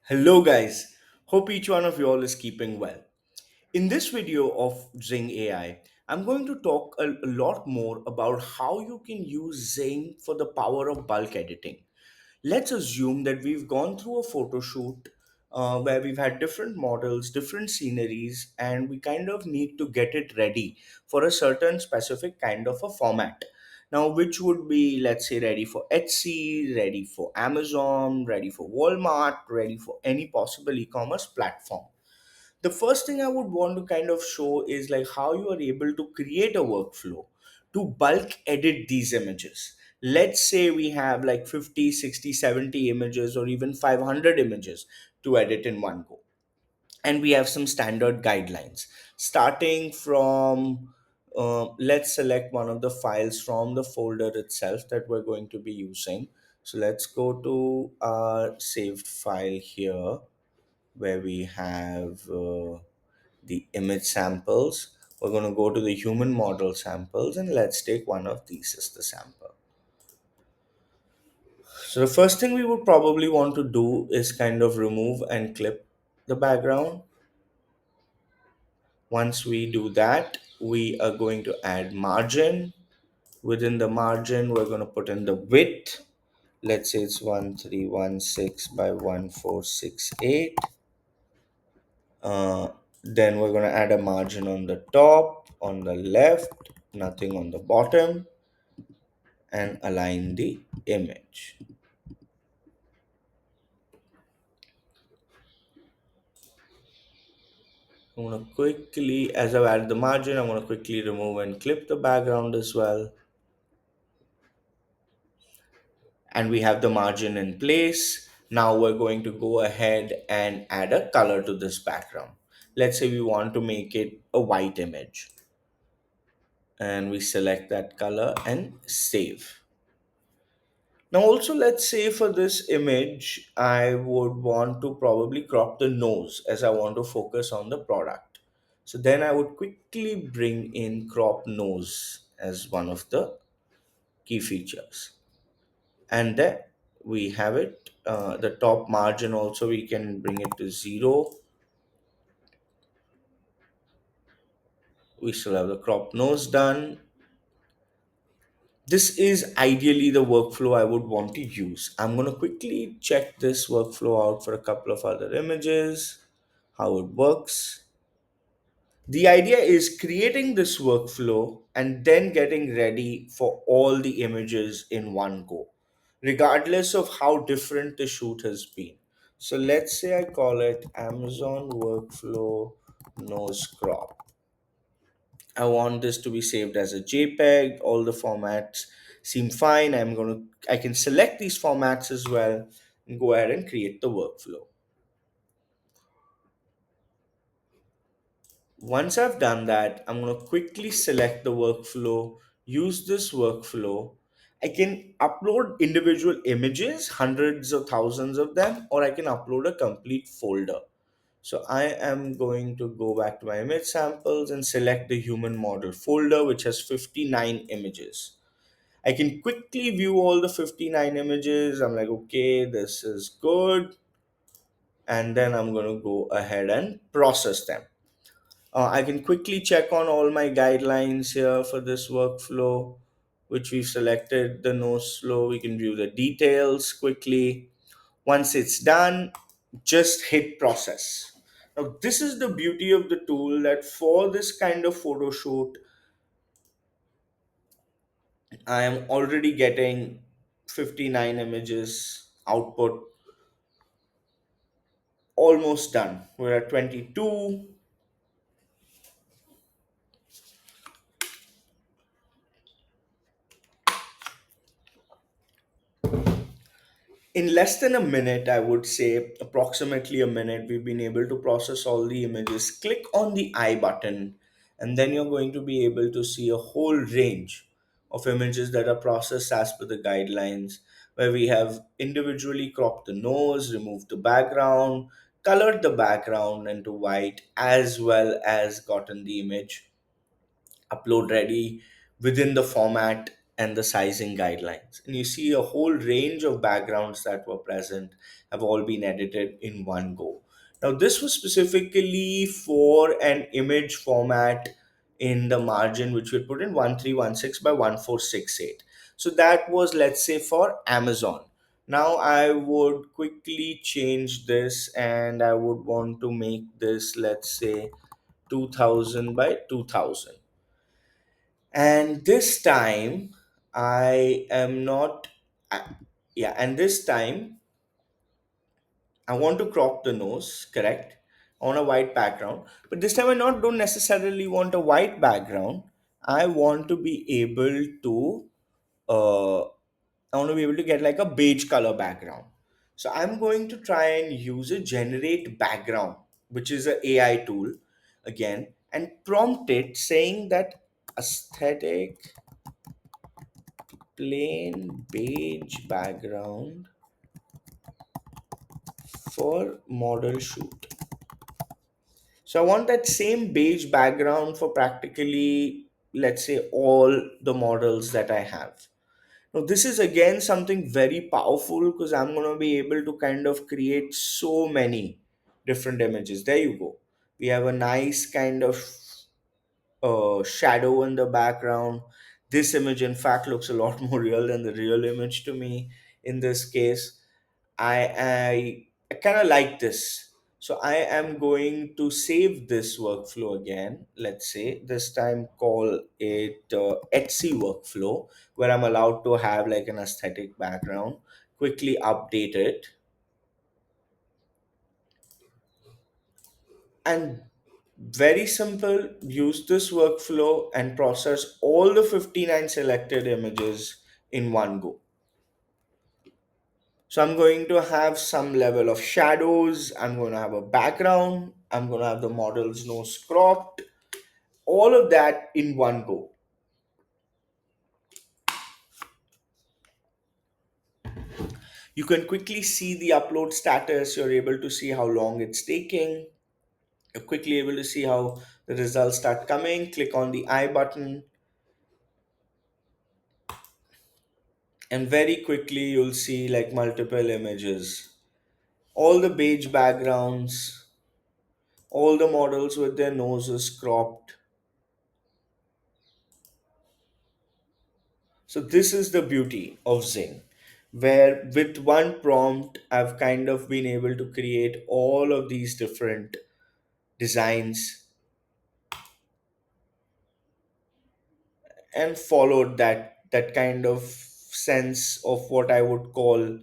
Hello, guys. Hope each one of you all is keeping well. In this video of ZYNG AI, I'm going to talk a lot more about how you can use ZYNG for the power of bulk editing. Let's assume that we've gone through a photo shoot where we've had different models, different sceneries, and we kind of need to get it ready for a certain specific kind of a format. Now, which would be, let's say, ready for Etsy, ready for Amazon, ready for Walmart, ready for any possible e commerce platform. The first thing I would want to kind of show is like how you are able to create a workflow to bulk edit these images. Let's say we have like 50, 60, 70 images or even 500 images to edit in one go. And we have some standard guidelines starting from let's select one of the files from the folder itself that we're going to be using. So let's go to our saved file here where we have the image samples. We're going to go to the human model samples and let's take one of these as the sample. So the first thing we would probably want to do is kind of remove and clip the background. Once we do that, we are going to add margin. Within the margin, we're going to put in the width. Let's say it's 1316 by 1468. Then we're going to add a margin on the top, on the left, nothing on the bottom, and align the image. I'm going to quickly, as I've added the margin, I'm going to quickly remove and clip the background as well. And we have the margin in place. Now we're going to go ahead and add a color to this background. Let's say we want to make it a white image. And we select that color and save. Now also let's say for this image, I would want to probably crop the nose as I want to focus on the product. So then I would quickly bring in crop nose as one of the key features. And then we have it. The top margin also we can bring it to 0. We still have the crop nose done. This is ideally the workflow I would want to use. I'm going to quickly check this workflow out for a couple of other images, how it works. The idea is creating this workflow and then getting ready for all the images in one go, regardless of how different the shoot has been. So let's say I call it Amazon Workflow Nose Crop. I want this to be saved as a JPEG. All the formats seem fine. I can select these formats as well and go ahead and create the workflow. Once I've done that, I'm going to quickly select the workflow, use this workflow. I can upload individual images, hundreds or thousands of them, or I can upload a complete folder. So I am going to go back to my image samples and select the human model folder, which has 59 images. I can quickly view all the 59 images. I'm like, okay, this is good. And then I'm going to go ahead and process them. I can quickly check on all my guidelines here for this workflow, which we've selected the nose flow. We can view the details quickly. Once it's done, just hit process. Now, this is the beauty of the tool that for this kind of photo shoot, I am already getting 59 images output almost done. We're at 22. In less than a minute, I would say approximately a minute, we've been able to process all the images. Click on the I button, and then you're going to be able to see a whole range of images that are processed as per the guidelines, where we have individually cropped the nose, removed the background, colored the background into white, as well as gotten the image upload ready within the format and the sizing guidelines. And you see a whole range of backgrounds that were present have all been edited in one go. Now, this was specifically for an image format in the margin, which we put in 1316 by 1468. So that was, let's say, for Amazon. Now, I would quickly change this and I would want to make this, let's say, 2000 by 2000. And this time I am not I- yeah, and this time I want to crop the nose, correct, on a white background. But this time I not don't necessarily want a white background. I want to be able to uh I want to be able to get like a beige color background. So I'm going to try and use a generate background, which is a AI tool again, and prompt it saying that aesthetic plain beige background for model shoot. So I want that same beige background for practically, let's say, all the models that I have. Now, this is again something very powerful because I'm going to be able to kind of create so many different images. There you go. We have a nice kind of shadow in the background. This image, in fact, looks a lot more real than the real image to me in this case. I kind of like this. So I am going to save this workflow again. Let's say this time call it Etsy workflow, where I'm allowed to have like an aesthetic background. Quickly update it, and very simple. Use this workflow and process all the 59 selected images in one go. So I'm going to have some level of shadows. I'm going to have a background. I'm going to have the model's nose cropped. All of that in one go. You can quickly see the upload status. You're able to see how long it's taking. You're quickly able to see how the results start coming. Click on the I button, and very quickly you'll see like multiple images. All the beige backgrounds, all the models with their noses cropped. So this is the beauty of Zing, where with one prompt, I've kind of been able to create all of these different designs and followed that kind of sense of what I would call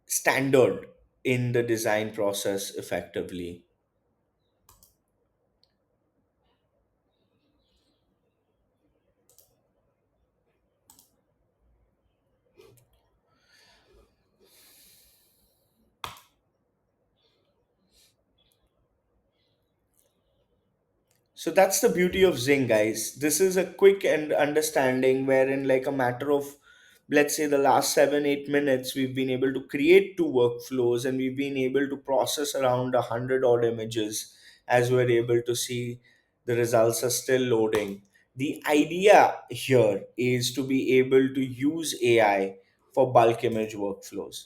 standard in the design process effectively. So that's the beauty of Zing, guys. This is a quick and understanding where in like a matter of, let's say, the last 7 8 minutes, we've been able to create two workflows and we've been able to process around 100 odd images. As we're able to see, the results are still loading. The idea here is to be able to use AI for bulk image workflows,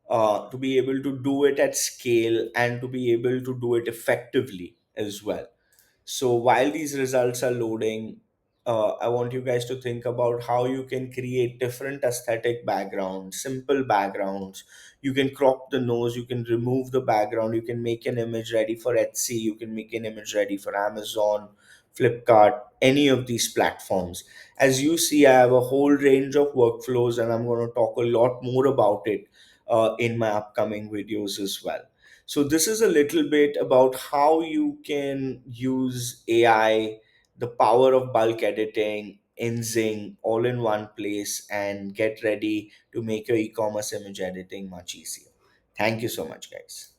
to be able to do it at scale and to be able to do it effectively as well. So while these results are loading, I want you guys to think about how you can create different aesthetic backgrounds, simple backgrounds. You can crop the nose, you can remove the background, you can make an image ready for Etsy, you can make an image ready for Amazon, Flipkart, any of these platforms. As you see, I have a whole range of workflows, and I'm going to talk a lot more about it in my upcoming videos as well. So this is a little bit about how you can use AI, the power of bulk editing in Zing all in one place and get ready to make your e-commerce image editing much easier. Thank you so much, guys.